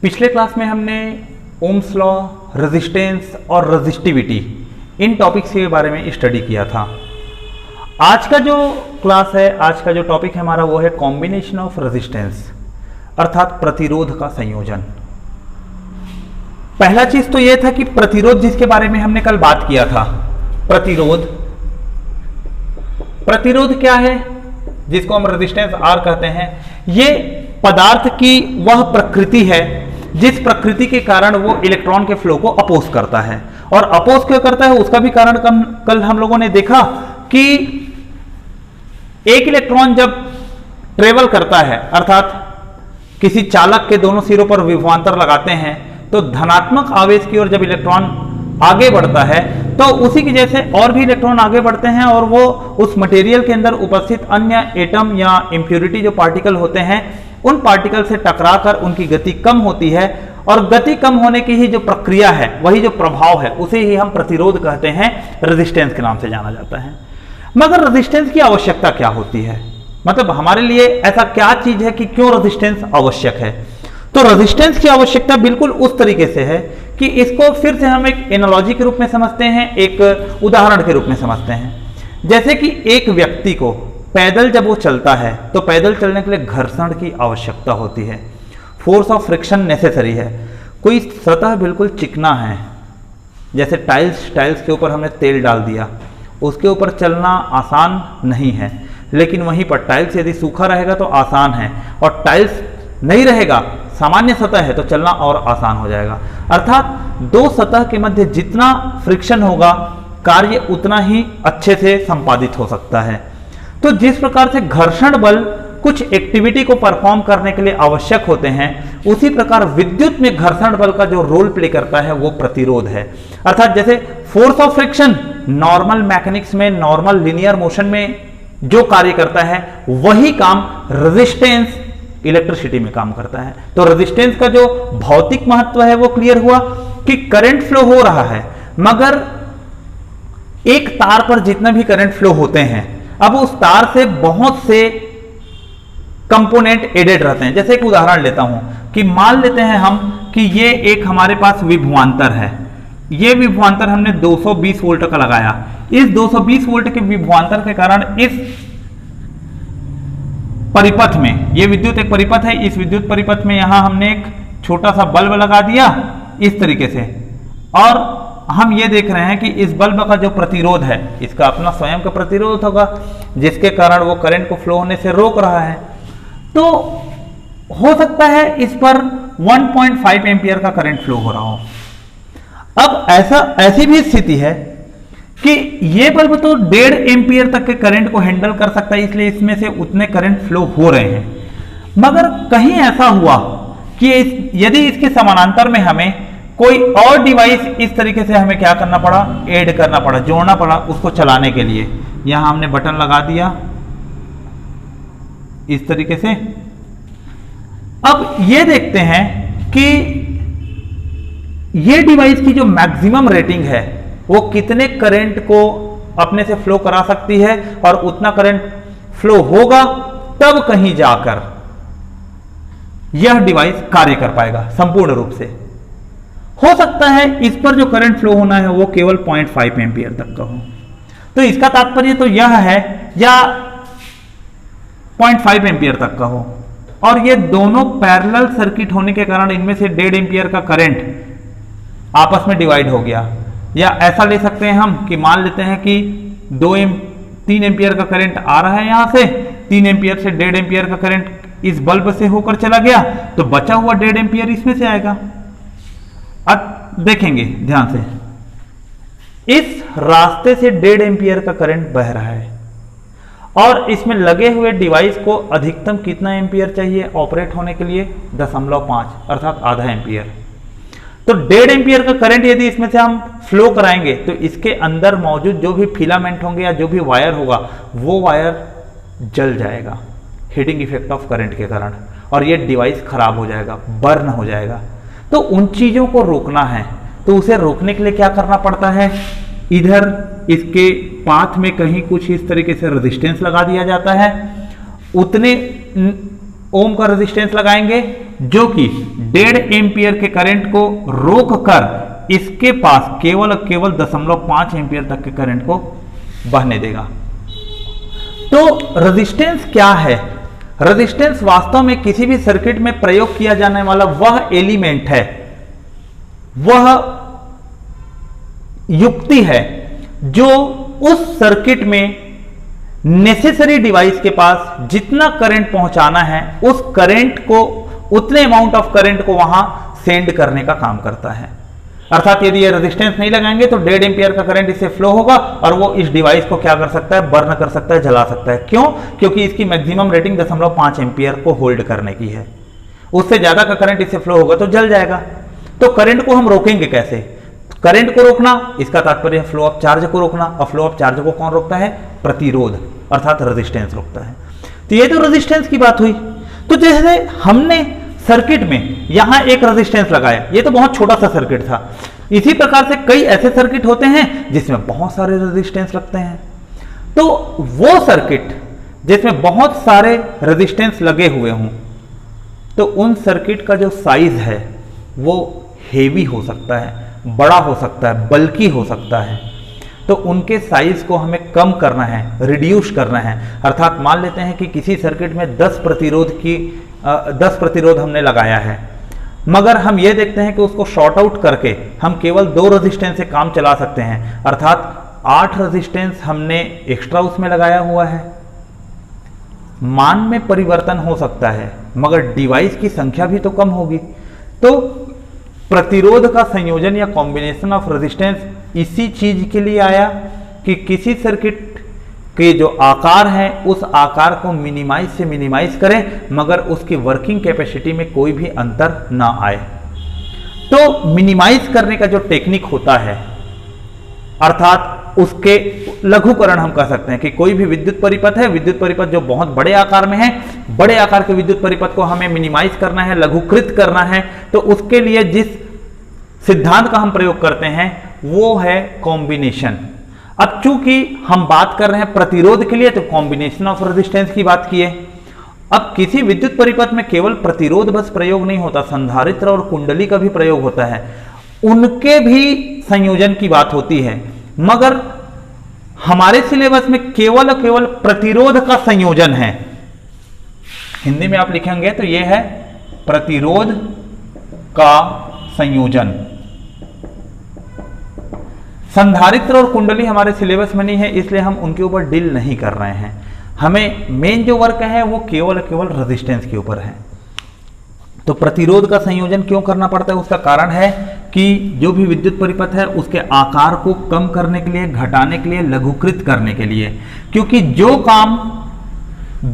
पिछले क्लास में हमने ओम्स लॉ, रेजिस्टेंस और रेजिस्टिविटी इन टॉपिक्स के बारे में स्टडी किया था। आज का जो क्लास है, आज का जो टॉपिक है हमारा वो है कॉम्बिनेशन ऑफ रेजिस्टेंस, अर्थात प्रतिरोध का संयोजन। पहला चीज तो यह था कि प्रतिरोध, जिसके बारे में हमने कल बात किया था। प्रतिरोध क्या है, जिसको हम रेजिस्टेंस आर कहते हैं। ये पदार्थ की वह प्रकृति है जिस प्रकृति के कारण वो इलेक्ट्रॉन के फ्लो को अपोज करता है। और अपोज क्यों करता है उसका भी कारण कल हम लोगों ने देखा कि एक इलेक्ट्रॉन जब ट्रेवल करता है, अर्थात किसी चालक के दोनों सिरों पर विभवांतर लगाते हैं, तो धनात्मक आवेश की ओर जब इलेक्ट्रॉन आगे बढ़ता है तो उसी की जैसे और भी इलेक्ट्रॉन आगे बढ़ते हैं और वो उस मटेरियल के अंदर उपस्थित अन्य एटम या इम्प्यूरिटी जो पार्टिकल होते हैं उन पार्टिकल से टकराकर उनकी गति कम होती है। और गति कम होने की ही जो प्रक्रिया है, वही जो प्रभाव है, उसे ही हम प्रतिरोध कहते हैं, रेजिस्टेंस के नाम से जाना जाता है। मगर रेजिस्टेंस की आवश्यकता क्या होती है, मतलब हमारे लिए ऐसा क्या चीज है कि क्यों रेजिस्टेंस आवश्यक है। तो रेजिस्टेंस की आवश्यकता बिल्कुल उस तरीके से है कि इसको फिर से हम एक एनालॉजी के रूप में समझते हैं, एक उदाहरण के रूप में समझते हैं। जैसे कि एक व्यक्ति को पैदल जब वो चलता है तो पैदल चलने के लिए घर्षण की आवश्यकता होती है, फोर्स ऑफ फ्रिक्शन नेसेसरी है। कोई सतह बिल्कुल चिकना है, जैसे टाइल्स के ऊपर हमने तेल डाल दिया, उसके ऊपर चलना आसान नहीं है। लेकिन वहीं पर टाइल्स यदि सूखा रहेगा तो आसान है, और टाइल्स नहीं रहेगा, सामान्य सतह है, तो चलना और आसान हो जाएगा। अर्थात दो सतह के मध्य जितना फ्रिक्शन होगा, कार्य उतना ही अच्छे से संपादित हो सकता है। तो जिस प्रकार से घर्षण बल कुछ एक्टिविटी को परफॉर्म करने के लिए आवश्यक होते हैं, उसी प्रकार विद्युत में घर्षण बल का जो रोल प्ले करता है वो प्रतिरोध है। अर्थात जैसे force of friction normal mechanics में, नॉर्मल लिनियर मोशन में जो कार्य करता है, वही काम रेजिस्टेंस इलेक्ट्रिसिटी में काम करता है। तो रेजिस्टेंस का जो भौतिक महत्व है वो क्लियर हुआ कि करंट फ्लो हो रहा है, मगर एक तार पर जितना भी करंट फ्लो होते हैं, अब उस तार से बहुत से कंपोनेंट एडेड रहते हैं। जैसे एक उदाहरण लेता हूं कि मान लेते हैं हम कि ये एक हमारे पास विभवांतर है, ये विभवांतर हमने 220 वोल्ट का लगाया। इस 220 वोल्ट के विभवांतर के कारण इस परिपथ में, ये विद्युत एक परिपथ है, इस विद्युत परिपथ में यहां हमने एक छोटा सा बल्ब लगा दिया इस तरीके से, और हम ये देख रहे हैं कि इस बल्ब का जो प्रतिरोध है, इसका अपना स्वयं का प्रतिरोध होगा, जिसके कारण वो करंट को फ्लो होने से रोक रहा है। तो हो सकता है इस पर 1.5 एम्पियर का करंट फ्लो हो रहा हो। अब ऐसी भी स्थिति है कि ये बल्ब तो 1.5 एम्पियर तक के करंट को हैंडल कर सकता है, इसलिए इसमें से उतने करंट फ्लो हो रहे हैं। मगर कहीं ऐसा हुआ कि यदि इसके समानांतर में हमें कोई और डिवाइस इस तरीके से हमें क्या करना पड़ा, ऐड करना पड़ा, जोड़ना पड़ा उसको चलाने के लिए। यहां हमने बटन लगा दिया इस तरीके से। अब ये देखते हैं कि ये डिवाइस की जो मैक्सिमम रेटिंग है वो कितने करंट को अपने से फ्लो करा सकती है, और उतना करंट फ्लो होगा तब कहीं जाकर यह डिवाइस कार्य कर पाएगा संपूर्ण रूप से। हो सकता है इस पर जो करंट फ्लो होना है वो केवल 0.5 एम्पियर तक का हो। तो इसका तात्पर्य तो यह है, या 0.5 एम्पियर तक का हो, और ये दोनों पैरेलल सर्किट होने के कारण इनमें से 1.5 एम्पियर का करंट आपस में डिवाइड हो गया। या ऐसा ले सकते हैं हम कि मान लेते हैं कि 3 एम्पियर का करंट आ रहा है, यहां से 3 एम्पियर से 1.5 एम्पियर का करंट इस बल्ब से होकर चला गया, तो बचा हुआ 1.5 एम्पियर इसमें से आएगा। अब देखेंगे ध्यान से, इस रास्ते से 1.5 एम्पियर का करंट बह रहा है, और इसमें लगे हुए डिवाइस को अधिकतम कितना एम्पियर चाहिए ऑपरेट होने के लिए, 0.5, अर्थात आधा एम्पियर। तो 1.5 एम्पियर का करंट यदि इसमें से हम फ्लो कराएंगे तो इसके अंदर मौजूद जो भी फिलामेंट होंगे या जो भी वायर होगा वो वायर जल जाएगा हीटिंग इफेक्ट ऑफ करंट के कारण, और ये डिवाइस खराब हो जाएगा, बर्न हो जाएगा। तो उन चीजों को रोकना है, तो उसे रोकने के लिए क्या करना पड़ता है, इधर इसके पाथ में कहीं कुछ इस तरीके से रेजिस्टेंस लगा दिया जाता है। उतने ओम का रेजिस्टेंस लगाएंगे जो कि 1.5 एम्पियर के करंट को रोक कर इसके पास केवल 0.5 एम्पियर तक के करंट को बहने देगा। तो रेजिस्टेंस क्या है? रेजिस्टेंस वास्तव में किसी भी सर्किट में प्रयोग किया जाने वाला वह एलिमेंट है, वह युक्ति है जो उस सर्किट में नेसेसरी डिवाइस के पास जितना करंट पहुंचाना है उस करंट को, उतने अमाउंट ऑफ करंट को वहां सेंड करने का काम करता है। अर्थात यदि ये रेजिस्टेंस नहीं लगाएंगे तो 1.5 एम्पियर का करंट इससे फ्लो होगा और वो इस डिवाइस को क्या कर सकता है? बर्न कर सकता है, जला सकता है। क्यों? क्योंकि इसकी मैक्सिमम रेटिंग 0.5 एम्पियर को होल्ड करने की है। उससे ज्यादा का करंट इससे फ्लो होगा तो जल जाएगा। तो करंट को हम रोकेंगे कैसे? करंट को रोकना, इसका तात्पर्य फ्लो ऑफ चार्ज को रोकना, और फ्लो ऑफ चार्ज को कौन रोकता है? प्रतिरोध अर्थात रेजिस्टेंस रोकता है। तो ये तो रेजिस्टेंस की बात हुई। तो जैसे हमने सर्किट में यहां एक रेजिस्टेंस लगाया, ये तो बहुत छोटा सा सर्किट था। इसी प्रकार से कई ऐसे सर्किट होते हैं जिसमें बहुत सारे रेजिस्टेंस लगते हैं। तो वो सर्किट जिसमें बहुत सारे रेजिस्टेंस लगे हुए हों, तो उन सर्किट का जो साइज है वो हेवी हो सकता है, बड़ा हो सकता है, बल्कि हो सकता है। तो उनके साइज को हमें कम करना है, रिड्यूस करना है। अर्थात मान लेते हैं कि किसी सर्किट में 10 प्रतिरोध हमने लगाया है, मगर हम ये देखते हैं कि उसको शॉर्ट आउट करके हम केवल 2 रेजिस्टेंस से काम चला सकते हैं। अर्थात 8 रेजिस्टेंस हमने एक्स्ट्रा उसमें लगाया हुआ है। मान में परिवर्तन हो सकता है मगर डिवाइस की संख्या भी तो कम होगी। तो प्रतिरोध का संयोजन या कॉम्बिनेशन ऑफ रेजिस्टेंस इसी चीज के लिए आया कि किसी सर्किट के जो आकार है उस आकार को मिनिमाइज से मिनिमाइज करें मगर उसकी वर्किंग कैपेसिटी में कोई भी अंतर ना आए। तो मिनिमाइज करने का जो टेक्निक होता है, अर्थात उसके लघुकरण हम कह सकते हैं कि कोई भी विद्युत परिपथ है, विद्युत परिपथ जो बहुत बड़े आकार में है, बड़े आकार के विद्युत परिपथ को हमें मिनिमाइज करना है, लघुकृत करना है। तो उसके लिए जिस सिद्धांत का हम प्रयोग करते हैं वो है कॉम्बिनेशन। अब चूंकि हम बात कर रहे हैं प्रतिरोध के लिए तो कॉम्बिनेशन ऑफ रेजिस्टेंस की बात किए। अब किसी विद्युत परिपथ में केवल प्रतिरोध बस प्रयोग नहीं होता, संधारित्र और कुंडली का भी प्रयोग होता है, उनके भी संयोजन की बात होती है। मगर हमारे सिलेबस में केवल प्रतिरोध का संयोजन है। हिंदी में आप लिखेंगे तो यह है प्रतिरोध का संयोजन। संधारित्र और कुंडली हमारे सिलेबस में नहीं है, इसलिए हम उनके ऊपर डील नहीं कर रहे हैं। हमें मेन जो वर्क है वो केवल रेजिस्टेंस के ऊपर है। तो प्रतिरोध का संयोजन क्यों करना पड़ता है? उसका कारण है कि जो भी विद्युत परिपथ है उसके आकार को कम करने के लिए, घटाने के लिए, लघुकृत करने के लिए। क्योंकि जो काम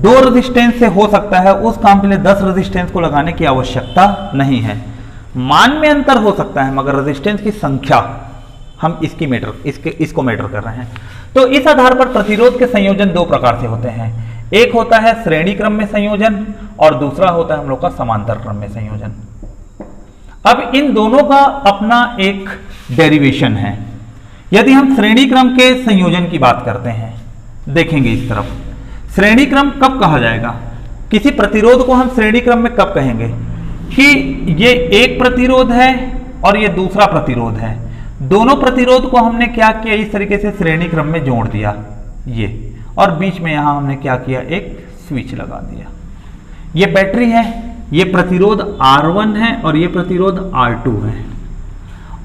2 रेजिस्टेंस से हो सकता है उस काम के लिए 10 रेजिस्टेंस को लगाने की आवश्यकता नहीं है। मान में अंतर हो सकता है मगर रेजिस्टेंस की संख्या हम इसको मैटर कर रहे हैं। तो इस आधार पर प्रतिरोध के संयोजन 2 प्रकार से होते हैं। एक होता है श्रेणी क्रम में संयोजन और दूसरा होता है हम लोग का समांतर क्रम में संयोजन। अब इन दोनों का अपना एक डेरिवेशन है। यदि हम श्रेणी क्रम के संयोजन की बात करते हैं, देखेंगे इस तरफ, श्रेणी क्रम कब कहा जाएगा? किसी प्रतिरोध को हम श्रेणी क्रम में कब कहेंगे कि ये एक प्रतिरोध है और ये दूसरा प्रतिरोध है, दोनों प्रतिरोध को हमने क्या किया, इस तरीके से श्रेणी क्रम में जोड़ दिया ये, और बीच में यहां हमने क्या किया, एक स्विच लगा दिया। ये बैटरी है, ये प्रतिरोध R1 है और ये प्रतिरोध R2 है,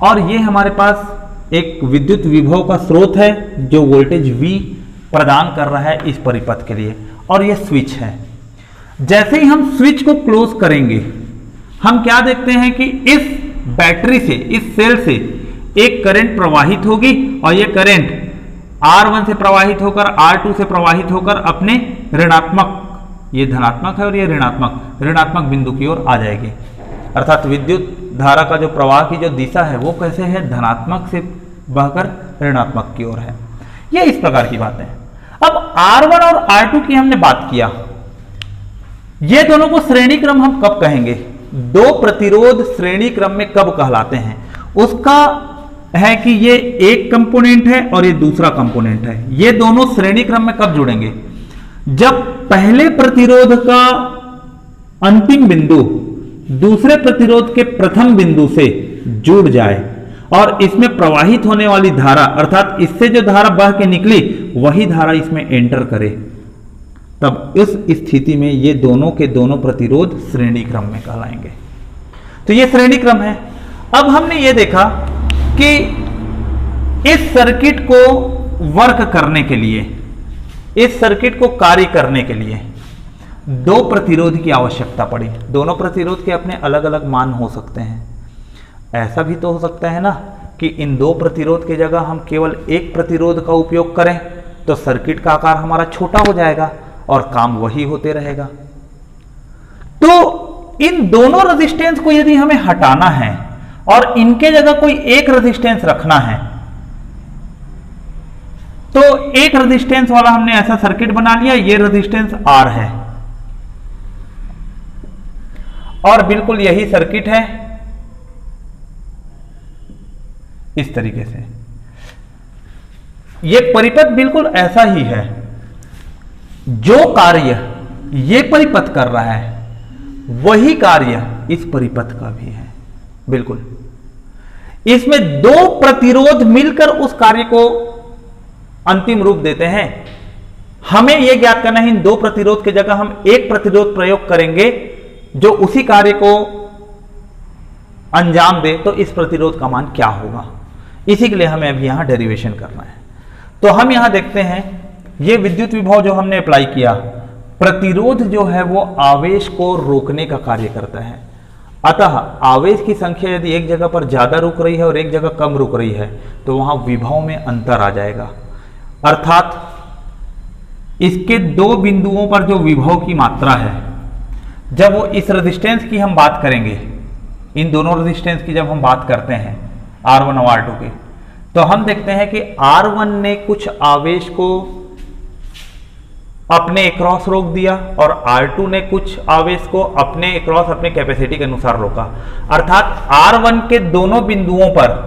और ये हमारे पास एक विद्युत विभव का स्रोत है जो वोल्टेज V प्रदान कर रहा है इस परिपथ के लिए, और ये स्विच है। जैसे ही हम स्विच को क्लोज करेंगे हम क्या देखते हैं कि इस बैटरी से, इस सेल से एक करंट प्रवाहित होगी और ये करंट R1 से प्रवाहित होकर R2 से प्रवाहित होकर अपने ऋणात्मक, ये धनात्मक है और ये ऋणात्मक बिंदु की ओर आ जाएगी। अर्थात विद्युत धारा का जो प्रवाह की जो दिशा है वो कैसे है, धनात्मक से बहकर ऋणात्मक की ओर है। ये इस प्रकार की बात है। अब R1 और R2 की हमने बात किया, ये दोनों को श्रेणी क्रम हम कब कहेंगे? 2 प्रतिरोध श्रेणी क्रम में कब कहलाते हैं? उसका है कि ये एक कंपोनेंट है और ये दूसरा कंपोनेंट है। ये दोनों श्रेणी क्रम में कब जुड़ेंगे? जब पहले प्रतिरोध का अंतिम बिंदु दूसरे प्रतिरोध के प्रथम बिंदु से जुड़ जाए और इसमें प्रवाहित होने वाली धारा अर्थात इससे जो धारा बह के निकली वही धारा इसमें एंटर करे, तब इस स्थिति में ये दोनों के दोनों प्रतिरोध श्रेणी क्रम में कहलाएंगे। तो ये श्रेणी क्रम है। अब हमने ये देखा कि इस सर्किट को वर्क करने के लिए, इस सर्किट को कार्य करने के लिए दो प्रतिरोध की आवश्यकता पड़ी। दोनों प्रतिरोध के अपने अलग अलग मान हो सकते हैं। ऐसा भी तो हो सकता है ना कि इन दो प्रतिरोध की जगह हम केवल एक प्रतिरोध का उपयोग करें तो सर्किट का आकार हमारा छोटा हो जाएगा और काम वही होते रहेगा। तो इन दोनों रेजिस्टेंस को यदि हमें हटाना है और इनके जगह कोई एक रेजिस्टेंस रखना है तो एक रेजिस्टेंस वाला हमने ऐसा सर्किट बना लिया। ये रेजिस्टेंस R है और बिल्कुल यही सर्किट है इस तरीके से। ये परिपथ बिल्कुल ऐसा ही है। जो कार्य ये परिपथ कर रहा है वही कार्य इस परिपथ का भी है। बिल्कुल इसमें दो प्रतिरोध मिलकर उस कार्य को अंतिम रूप देते हैं। हमें यह ज्ञात करना है इन दो प्रतिरोध की जगह हम एक प्रतिरोध प्रयोग करेंगे जो उसी कार्य को अंजाम दे तो इस प्रतिरोध का मान क्या होगा। इसी के लिए हमें अभी यहां डेरिवेशन करना है। तो हम यहां देखते हैं ये विद्युत विभव जो हमने अप्लाई किया, प्रतिरोध जो है वो आवेश को रोकने का कार्य करता है। अतः आवेश की संख्या यदि एक जगह पर ज्यादा रुक रही है और एक जगह कम रुक रही है तो वहां विभव में अंतर आ जाएगा। अर्थात इसके दो बिंदुओं पर जो विभव की मात्रा है, जब वो इस रेजिस्टेंस की हम बात करेंगे, इन दोनों रेजिस्टेंस की जब हम बात करते हैं R1 और R2 के, तो हम देखते हैं कि R1 ने कुछ आवेश को अपने अक्रॉस रोक दिया और R2 ने कुछ आवेश को अपने अक्रॉस अपने कैपेसिटी के अनुसार रोका। अर्थात R1 के दोनों बिंदुओं पर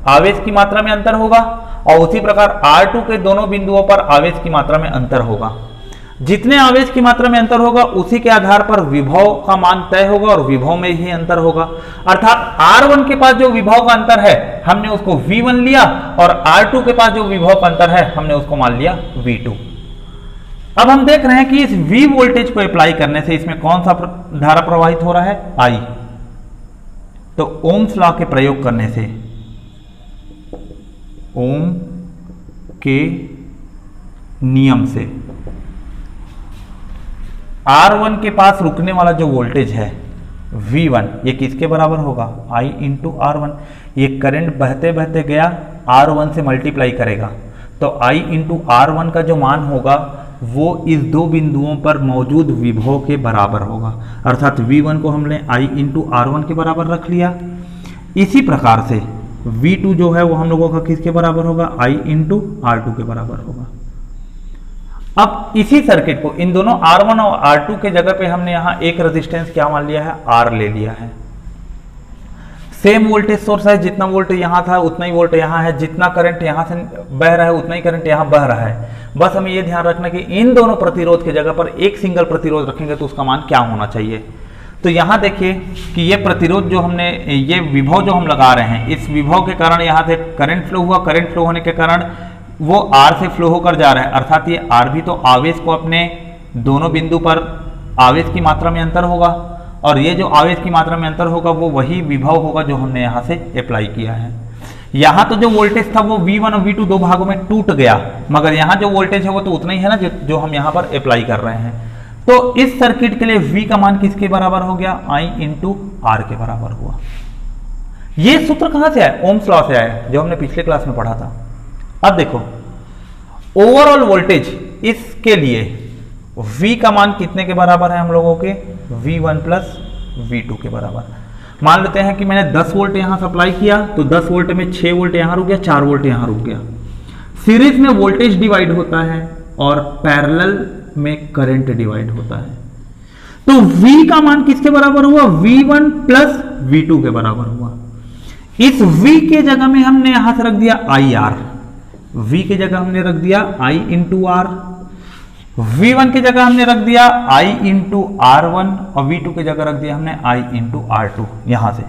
आवेश की मात्रा में अंतर होगा और उसी प्रकार R2 के दोनों बिंदुओं पर आवेश की मात्रा में अंतर होगा। जितने आवेश की मात्रा में अंतर होगा उसी के आधार पर विभव का मान तय होगा और विभव में ही अंतर होगा। अर्थात R1 के पास जो विभव का अंतर है हमने उसको V1 लिया और R2 के पास जो विभव का अंतर है हमने उसको मान लिया V2। अब हम देख रहे हैं कि इस V वोल्टेज को अप्लाई करने से इसमें कौन सा धारा प्रवाहित हो रहा है, I। तो ओम्स लॉ के प्रयोग करने से, ओम के नियम से R1 के पास रुकने वाला जो वोल्टेज है V1 ये किसके बराबर होगा, I इंटू R1। ये करंट बहते बहते गया R1 से मल्टीप्लाई करेगा तो I इंटू R1 का जो मान होगा वो इस दो बिंदुओं पर मौजूद विभव के बराबर होगा। अर्थात V1 को हमने I इंटू R1 के बराबर रख लिया। इसी प्रकार से V2 जो है वो हम लोगों का किसके बराबर होगा, I इंटू R2 के बराबर होगा। अब इसी सर्किट को इन दोनों R1 और R2 के जगह पे हमने यहां एक रेजिस्टेंस क्या मान लिया है, R ले लिया है। सेम वोल्टेज सोर्स है, जितना वोल्टेज यहां था उतना ही वोल्टेज यहां है, जितना करंट यहां से बह रहा है उतना ही करंट यहां बह रहा है। बस हमें यह ध्यान रखना कि इन दोनों प्रतिरोध की जगह पर एक सिंगल प्रतिरोध रखेंगे तो उसका मान क्या होना चाहिए। तो यहां देखिए कि ये प्रतिरोध जो हमने, ये विभव जो हम लगा रहे हैं, इस विभव के कारण यहां से करंट फ्लो हुआ, करंट फ्लो होने के कारण वो R से फ्लो होकर जा रहा है। अर्थात ये R भी तो आवेश को अपने दोनों बिंदु पर आवेश की मात्रा में अंतर होगा और ये जो आवेश की मात्रा में अंतर होगा वो वही विभव होगा जो हमने यहाँ से अप्लाई किया है। यहाँ तो जो वोल्टेज था वो V1 और V2 दो भागों में टूट गया, मगर यहाँ जो वोल्टेज है वो तो उतना ही है ना जो हम यहाँ पर अप्लाई कर रहे हैं। तो इस सर्किट के लिए V का मान किसके बराबर हो गया, I इंटू R के बराबर हुआ। ये सूत्र कहाँ से आया, ओम्स लॉ से आया जो हमने पिछले क्लास में पढ़ा था। अब देखो ओवरऑल वोल्टेज इसके लिए V का मान कितने के बराबर है हम लोगों के, V1 प्लस V2 के बराबर। मान लेते हैं कि मैंने 10 वोल्ट यहां सप्लाई किया तो 10 वोल्ट में 6 वोल्ट यहां रुक गया, 4 वोल्ट यहां रुक गया। सीरीज में वोल्टेज डिवाइड होता है और पैरेलल में करंट डिवाइड होता है। तो V का मान किसके बराबर हुआ, V1 प्लस V2 के बराबर हुआ। इस V के जगह में हमने यहां से रख दिया IR, V की जगह हमने रख दिया I इंटू R। V1 की जगह हमने रख दिया I इंटू R1 और V2 की जगह रख दिया हमने I इंटू R2। यहां से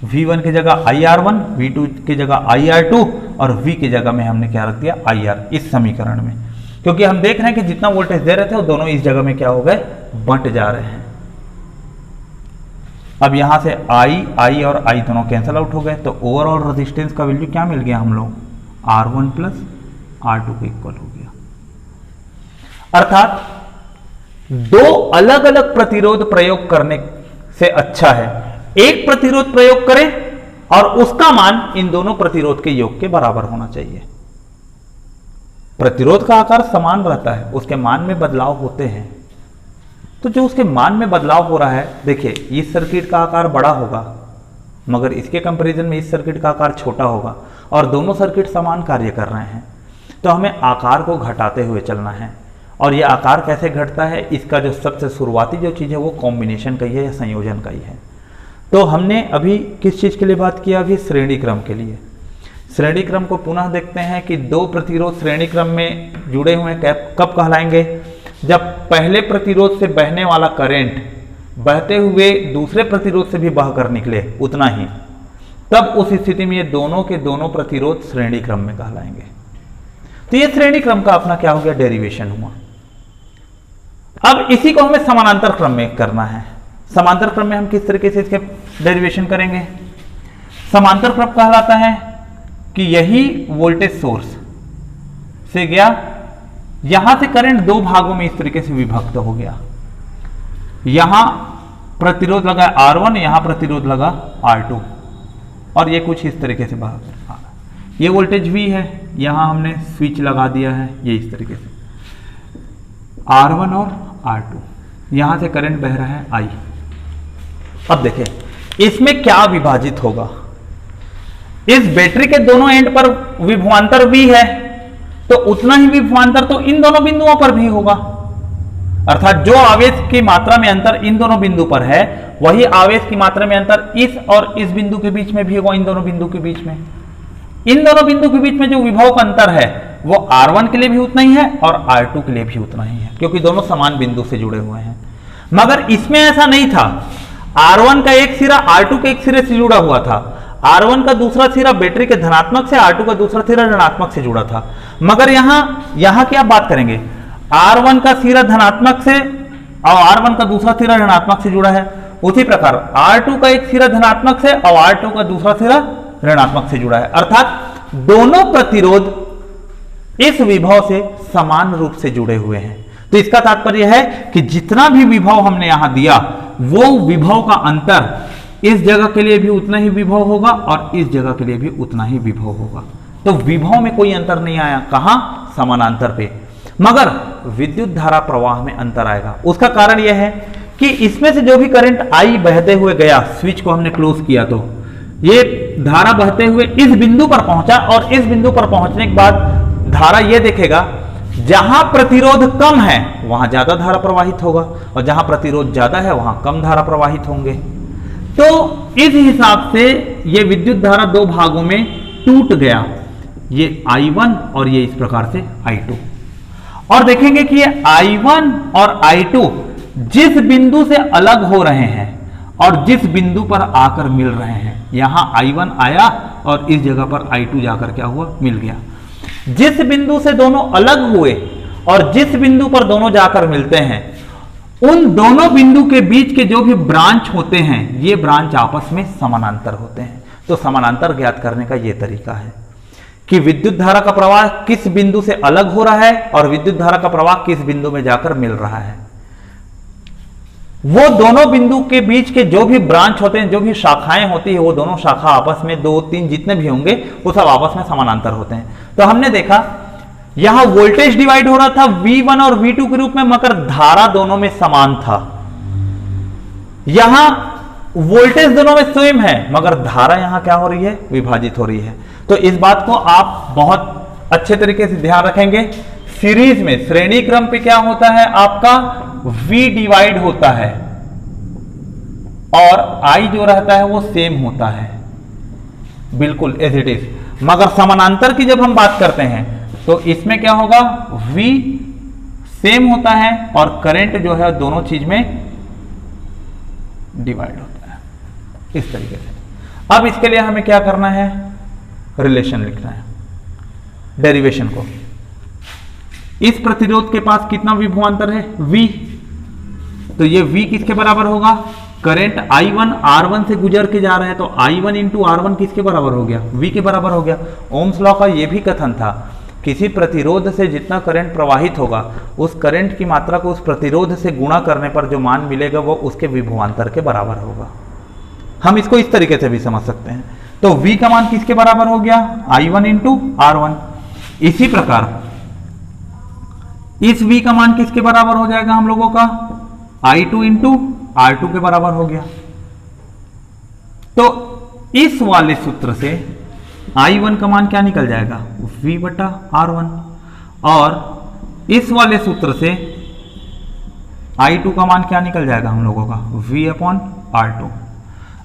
V1 की जगह IR1, V2 की जगह IR2 और V की जगह में हमने क्या रख दिया IR इस समीकरण में, क्योंकि हम देख रहे हैं कि जितना वोल्टेज दे रहे थे वो दोनों इस जगह में क्या हो गए, बंट जा रहे हैं। अब यहां से I और I दोनों कैंसिल आउट हो गए, तो ओवरऑल रेजिस्टेंस का वैल्यू क्या मिल गया हम लोग, R1 प्लस R2 को इक्वल हो गया। अर्थात दो अलग अलग प्रतिरोध प्रयोग करने से अच्छा है एक प्रतिरोध प्रयोग करें और उसका मान इन दोनों प्रतिरोध के योग के बराबर होना चाहिए। प्रतिरोध का आकार समान रहता है, उसके मान में बदलाव होते हैं, तो जो उसके मान में बदलाव हो रहा है, देखिए इस सर्किट का आकार बड़ा होगा मगर इसके कंपैरिजन में इस सर्किट का आकार छोटा होगा और दोनों सर्किट समान कार्य कर रहे हैं, तो हमें आकार को घटाते हुए चलना है। और यह आकार कैसे घटता है, इसका जो सबसे शुरुआती जो चीज़ है वो कॉम्बिनेशन का ही है या संयोजन का ही है। तो हमने अभी किस चीज़ के लिए बात किया, अभी श्रेणी क्रम के लिए। श्रेणी क्रम को पुनः देखते हैं कि दो प्रतिरोध श्रेणी क्रम में जुड़े हुए कब कहलाएंगे, जब पहले प्रतिरोध से बहने वाला करंट बहते हुए दूसरे प्रतिरोध से भी बहकर निकले उतना ही, तब उस स्थिति में ये दोनों के दोनों प्रतिरोध श्रेणी क्रम में कहलाएंगे। तो ये श्रेणी क्रम का अपना क्या हो गया, डेरिवेशन हुआ। अब इसी को हमें समानांतर क्रम में करना है। समांतर क्रम में हम किस तरीके से इसके डेरिवेशन करेंगे, समांतर क्रम कहलाता है कि यही वोल्टेज सोर्स से गया, यहां से करंट दो भागों में इस तरीके से विभक्त हो गया, यहां प्रतिरोध लगा R1, यहां प्रतिरोध लगा R2 और ये कुछ इस तरीके से बाहर, ये वोल्टेज V है, यहां हमने स्विच लगा दिया है, ये इस तरीके से R1 और R2, यहां से करंट बह रहा है I। अब देखें इसमें क्या विभाजित होगा, इस बैटरी के दोनों एंड पर विभवांतर V है तो उतना ही विभवांतर तो इन दोनों बिंदुओं पर भी होगा। अर्थात जो आवेश की मात्रा में अंतर इन दोनों बिंदु पर है वही आवेश की मात्रा में अंतर इस और इस बिंदु के बीच में भी होगा। इन दोनों बिंदु के बीच में, इन दोनों बिंदु के बीच में जो विभव का अंतर है वो R1 के लिए भी उतना ही है और R2 के लिए भी उतना ही है, क्योंकि दोनों समान बिंदु से जुड़े हुए हैं। मगर इसमें ऐसा नहीं था, R1 का एक सिरा R2 के एक सिरे से जुड़ा हुआ था, R1 का दूसरा सिरा बैटरी के धनात्मक से, R2 का दूसरा सिरा ऋणात्मक से जुड़ा था। मगर यहां की आप बात करेंगे, R1 का सिरा धनात्मक से और R1 का दूसरा सिरा ऋणात्मक से जुड़ा है, उसी प्रकार R2 का एक सिरा धनात्मक से और R2 का दूसरा सिरा ऋणात्मक से जुड़ा है। अर्थात दोनों प्रतिरोध इस विभव से समान रूप से जुड़े हुए हैं। तो इसका तात्पर्य है कि जितना भी विभव हमने यहां दिया वो विभव का अंतर इस जगह के लिए भी उतना ही विभव होगा और इस जगह के लिए भी उतना ही विभव होगा। तो विभव में कोई अंतर नहीं आया, कहां, समानांतर पे, मगर विद्युत धारा प्रवाह में अंतर आएगा। उसका कारण यह है कि इसमें से जो भी करंट I बहते हुए गया, स्विच को हमने क्लोज किया तो ये धारा बहते हुए इस बिंदु पर पहुंचा और इस बिंदु पर पहुंचने के बाद धारा ये देखेगा, जहां प्रतिरोध कम है वहां ज्यादा धारा प्रवाहित होगा और जहां प्रतिरोध ज्यादा है वहां कम धारा प्रवाहित होंगे। तो इस हिसाब से ये विद्युत धारा दो भागों में टूट गया, ये I1 और ये इस प्रकार से I2। और देखेंगे कि ये I1 और I2 जिस बिंदु से अलग हो रहे हैं और जिस बिंदु पर आकर मिल रहे हैं, यहां I1 आया और इस जगह पर I2 जाकर क्या हुआ, मिल गया। जिस बिंदु से दोनों अलग हुए और जिस बिंदु पर दोनों जाकर मिलते हैं, उन दोनों बिंदु के बीच के जो भी ब्रांच होते हैं, ये ब्रांच आपस में समानांतर होते हैं। तो समानांतर ज्ञात करने का ये तरीका है कि विद्युत धारा का प्रवाह किस बिंदु से अलग हो रहा है और विद्युत धारा का प्रवाह किस बिंदु में जाकर मिल रहा है। वो दोनों बिंदु के बीच के जो भी ब्रांच होते हैं, जो भी शाखाएं होती है, वो दोनों शाखा आपस में, दो तीन जितने भी होंगे वो सब आपस में समानांतर होते हैं। तो हमने देखा यहां वोल्टेज डिवाइड हो रहा था V1 और V2 के रूप में, मगर धारा दोनों में समान था। यहां वोल्टेज दोनों में सेम है मगर धारा यहां क्या हो रही है, विभाजित हो रही है। तो इस बात को आप बहुत अच्छे तरीके से ध्यान रखेंगे। सीरीज में, श्रेणी क्रम पे क्या होता है, आपका V डिवाइड होता है और I जो रहता है वो सेम होता है, बिल्कुल एज इट इज। मगर समानांतर की जब हम बात करते हैं तो इसमें क्या होगा, V सेम होता है और करंट जो है दोनों चीज में डिवाइड होता है इस तरीके से। अब इसके लिए हमें क्या करना है, रिलेशन लिखना है, डेरिवेशन को। इस प्रतिरोध के पास कितना विभवांतर है, V, तो ये V किसके बराबर होगा, करंट I1 R1 से गुजर के जा रहा है, तो I1 इंटू R1 किसके बराबर हो गया, V के बराबर हो गया। ओम्स लॉ का ये भी कथन था, किसी प्रतिरोध से जितना करंट प्रवाहित होगा उस करंट की मात्रा को उस प्रतिरोध से गुणा करने पर जो मान मिलेगा वो उसके विभवांतर के बराबर होगा। हम इसको इस तरीके से भी समझ सकते हैं। तो V का मान किसके बराबर हो गया, I1 इंटू R1। इसी प्रकार इस V का मान किसके बराबर हो जाएगा हम लोगों का, I2 इंटू R2 के बराबर हो गया। तो इस वाले सूत्र से I1 का मान क्या निकल जाएगा, V बटा R1, और इस वाले सूत्र से I2 का मान क्या निकल जाएगा हम लोगों का, V अपॉन R2।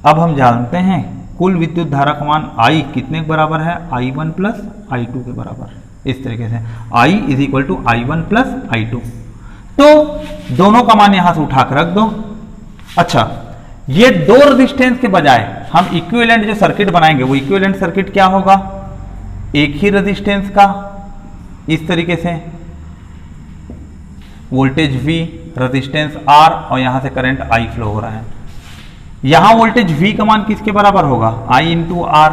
अब हम जानते हैं कुल विद्युत धारा का मान I कितने के बराबर है, I1 प्लस I2 के बराबर। इस तरीके से I is equal to I1 plus I2। तो दोनों का मान यहां से उठा कर रख दो। अच्छा, ये दो रेजिस्टेंस के बजाय हम इक्विवेलेंट जो सर्किट बनाएंगे वो इक्विवेलेंट सर्किट क्या होगा, एक ही रेजिस्टेंस का इस तरीके से वोल्टेज V, रेजिस्टेंस R और यहां से करंट I फ्लो हो रहा है। यहां वोल्टेज V का मान किसके बराबर होगा, I इंटू R,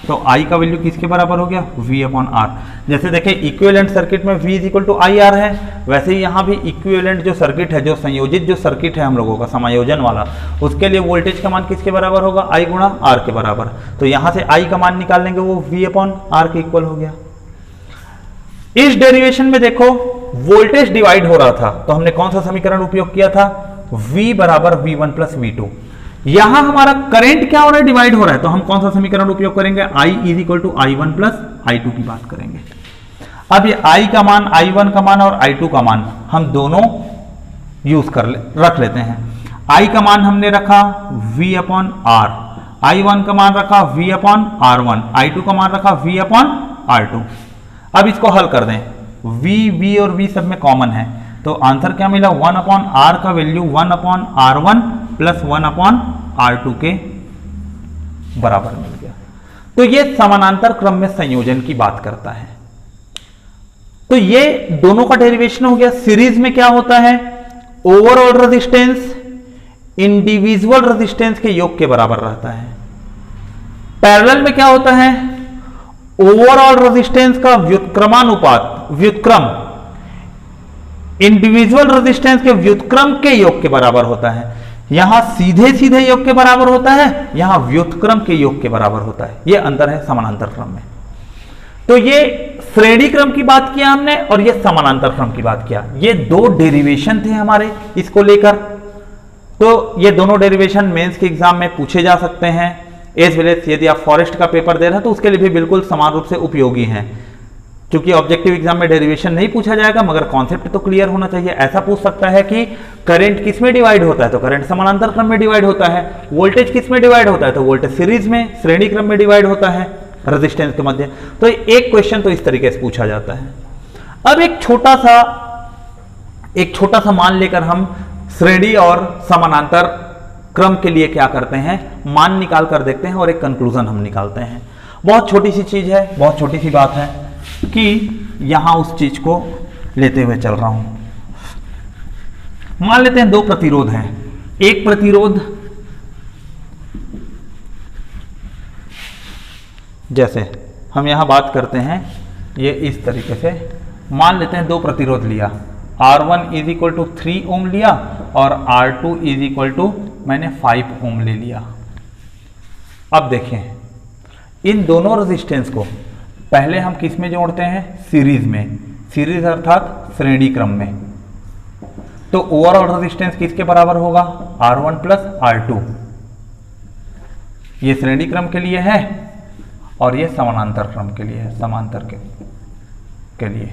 तो I का वैल्यू किसके बराबर हो गया, V अपॉन R। जैसे देखें इक्विवेलेंट सर्किट में V is equal to I R है, वैसे ही यहाँ भी इक्विवेलेंट जो सर्किट है, जो संयोजित जो सर्किट है हम लोगों का समायोजन वाला, उसके लिए वोल्टेज का मान किसके बराबर होगा, I गुणा R के बराबर। तो यहाँ से I का मान निकाल लेंगे वो V अपॉन R के इक्वल हो गया। इस डेरिवेशन में देखो वोल्टेज डिवाइड हो रहा था, तो हमने कौन सा समीकरण उपयोग किया था, V बराबर V1 प्लस V2। यहां हमारा करंट क्या हो रहा है, डिवाइड हो रहा है, तो हम कौन सा समीकरण उपयोग करेंगे, I is equal to I1 plus I2 की बात करेंगे। अब ये I का मान, I1 का मान और I2 का मान हम दोनों यूज रख लेते हैं। I का मान हमने रखा V अपॉन R, I1 का मान रखा V अपॉन R1, I2 का मान रखा V अपॉन R2। अब इसको हल कर दें, V और V सब में कॉमन है, तो आंसर क्या मिला, 1 अपॉन R का value 1 upon R1 plus 1 upon R2 के बराबर मिल गया। तो ये समानांतर क्रम में संयोजन की बात करता है। तो ये दोनों का डेरिवेशन हो गया। सीरीज में क्या होता है, ओवरऑल रेजिस्टेंस इंडिविजुअल रेजिस्टेंस के योग के बराबर रहता है। पैरेलल में क्या होता है, ओवरऑल रेजिस्टेंस का व्युत्क्रमानुपात, व्युत्क्रम इंडिविजुअल रेजिस्टेंस के व्युत्क्रम के योग के बराबर होता है। यहां सीधे सीधे योग के बराबर होता है, यहां व्युत्क्रम के योग के बराबर होता है। यह अंतर है समानांतर क्रम में। तो ये श्रेणी क्रम की बात किया हमने और ये समानांतर क्रम की बात किया। ये दो डेरिवेशन थे हमारे इसको लेकर। तो ये दोनों डेरिवेशन मेंस के एग्जाम में पूछे जा सकते हैं, एज वेल एज यदि आप फॉरेस्ट का पेपर दे रहे हैं तो उसके लिए भी बिल्कुल समान रूप से उपयोगी हैं। क्योंकि ऑब्जेक्टिव एग्जाम में डेरिवेशन नहीं पूछा जाएगा मगर कॉन्सेप्ट तो क्लियर होना चाहिए। ऐसा पूछ सकता है कि करंट किस में डिवाइड होता है, तो करंट समानांतर क्रम में डिवाइड होता है। वोल्टेज किस में डिवाइड होता है, तो वोल्टेज सीरीज में श्रेणी क्रम में डिवाइड होता है रेजिस्टेंस के मध्य। तो एक क्वेश्चन तो इस तरीके से पूछा जाता है। अब एक छोटा सा मान लेकर हम श्रेणी और समानांतर क्रम के लिए क्या करते हैं, मान निकाल कर देखते हैं और एक कंक्लूजन हम निकालते हैं। बहुत छोटी सी चीज है, बहुत छोटी सी बात है कि यहां उस चीज को लेते हुए चल रहा हूं। मान लेते हैं दो प्रतिरोध हैं। एक प्रतिरोध जैसे हम यहां बात करते हैं, ये इस तरीके से मान लेते हैं दो प्रतिरोध लिया, R1 इज इक्वल टू 3 ओम लिया और R2 इज इक्वल टू मैंने 5 ओम ले लिया। अब देखें इन दोनों रेजिस्टेंस को पहले हम किस में जोड़ते हैं, सीरीज में, सीरीज अर्थात श्रेणी क्रम में। तो ओवरऑल रेजिस्टेंस किसके बराबर होगा, R1 प्लस R2। ये श्रेणी क्रम के लिए है और ये समानांतर क्रम के लिए है, समांतर के लिए।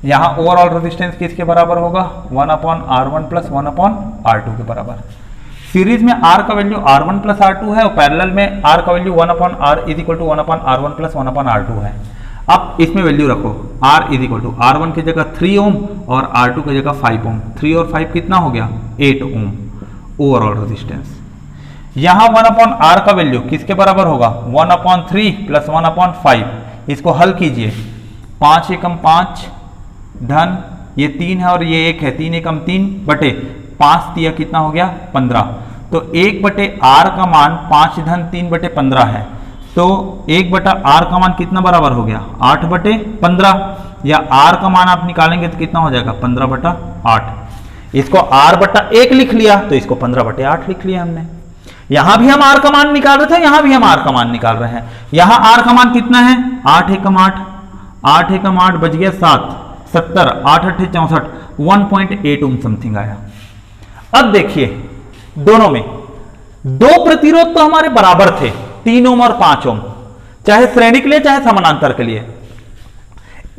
यहां ओवरऑल रेजिस्टेंस किसके बराबर होगा, 1 upon R1 plus 1 upon R2 के बराबर। सीरीज में R का वैल्यू R1 प्लस R2 है और पैरेलल में R का value 1 upon R is equal to 1 upon R1 plus 1 upon R2 है। अब इसमें वैल्यू रखो, R is equal to R1 की जगह 3 ओम और R2 की जगह 5 ओम। 3 और 5 कितना हो गया? 8 ओम ओवरऑल रेजिस्टेंस। यहां 1/R का वैल्यू किसके बराबर होगा? 1/3 प्लस 1/5। इसको हल कीजिए, 5 एकम 5 धन ये 3 है और ये 1 है, 3 एकम 3 बटे 5 दिया कितना हो गया? 15। तो 1/R का मान 5 धन 3 बटे 15 है, तो 1/R का मान कितना बराबर हो गया? 8/15, या R का मान आप निकालेंगे तो कितना हो जाएगा? 15/8। इसको R/1 लिख लिया तो इसको 15/8 लिख लिया हमने। यहां भी हम R का मान निकाल रहे थे, यहां भी हम R का मान निकाल रहे हैं। यहां R का मान कितना है? 8 एकम 8, 8 एकम 8 बच गया 7, 70, 8 8 64, 1.8 ओम समथिंग आया। अब देखिए दोनों में दो प्रतिरोध तो हमारे बराबर थे, 3 ओम और 5 ओम, चाहे श्रेणी के लिए चाहे समानांतर के लिए।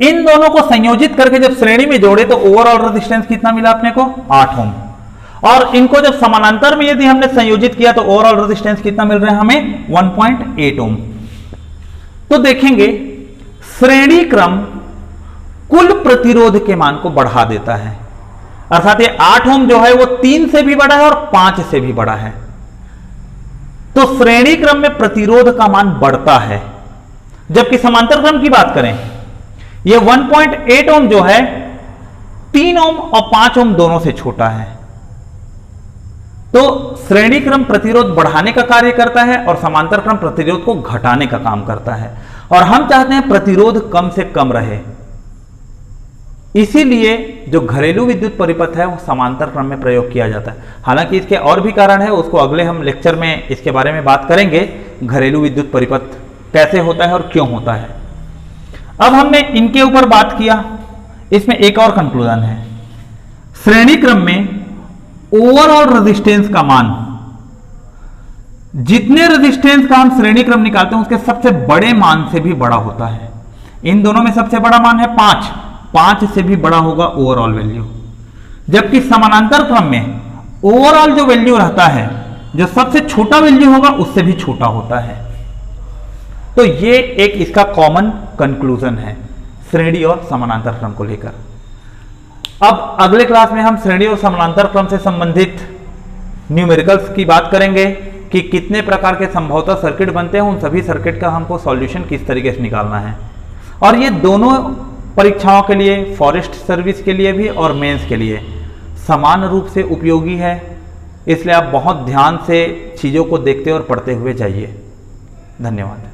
इन दोनों को संयोजित करके जब श्रेणी में जोड़े तो ओवरऑल रेजिस्टेंस कितना मिला अपने को? 8 ओम। और इनको जब समानांतर में यदि हमने संयोजित किया तो ओवरऑल रेजिस्टेंस कितना मिल रहा है हमें? 1.8 ओम। तो देखेंगे श्रेणी क्रम कुल प्रतिरोध के मान को बढ़ा देता है, अर्थात ये 8 ओम जो है वो 3 से भी बड़ा है और 5 से भी बड़ा है, तो श्रेणी क्रम में प्रतिरोध का मान बढ़ता है। जबकि समांतर क्रम की बात करें, ये 1.8 ओम जो है 3 ओम और 5 ओम दोनों से छोटा है। तो श्रेणी क्रम प्रतिरोध बढ़ाने का कार्य करता है और समांतर क्रम प्रतिरोध को घटाने का काम करता है, और हम चाहते हैं प्रतिरोध कम से कम रहे। इसीलिए जो घरेलू विद्युत परिपथ है वो समांतर क्रम में प्रयोग किया जाता है। हालांकि इसके और भी कारण है, उसको अगले हम लेक्चर में इसके बारे में बात करेंगे, घरेलू विद्युत परिपथ कैसे होता है और क्यों होता है। अब हमने इनके ऊपर बात किया, इसमें एक और कंक्लूजन है, श्रेणी क्रम में ओवरऑल रेजिस्टेंस का मान, जितने रेजिस्टेंस का हम श्रेणी क्रम निकालते हैं उसके सबसे बड़े मान से भी बड़ा होता है। इन दोनों में सबसे बड़ा मान है 5, 5 से भी बड़ा होगा ओवरऑल वैल्यू। जबकि समानांतर क्रम में ओवरऑल जो वैल्यू रहता है, जो सबसे छोटा वैल्यू होगा उससे भी छोटा होता है। तो ये एक इसका कॉमन कंक्लूजन है श्रेणी और समानांतर क्रम को लेकर। अब अगले क्लास में हम श्रेणी और समानांतर क्रम से संबंधित न्यूमेरिकल्स की बात करेंगे कि कितने प्रकार के संभवतः सर्किट बनते हैं, उन सभी सर्किट का हमको सॉल्यूशन किस तरीके से निकालना है। और ये दोनों परीक्षाओं के लिए, फॉरेस्ट सर्विस के लिए भी और मेंस के लिए समान रूप से उपयोगी है, इसलिए आप बहुत ध्यान से चीज़ों को देखते और पढ़ते हुए जाइए। धन्यवाद।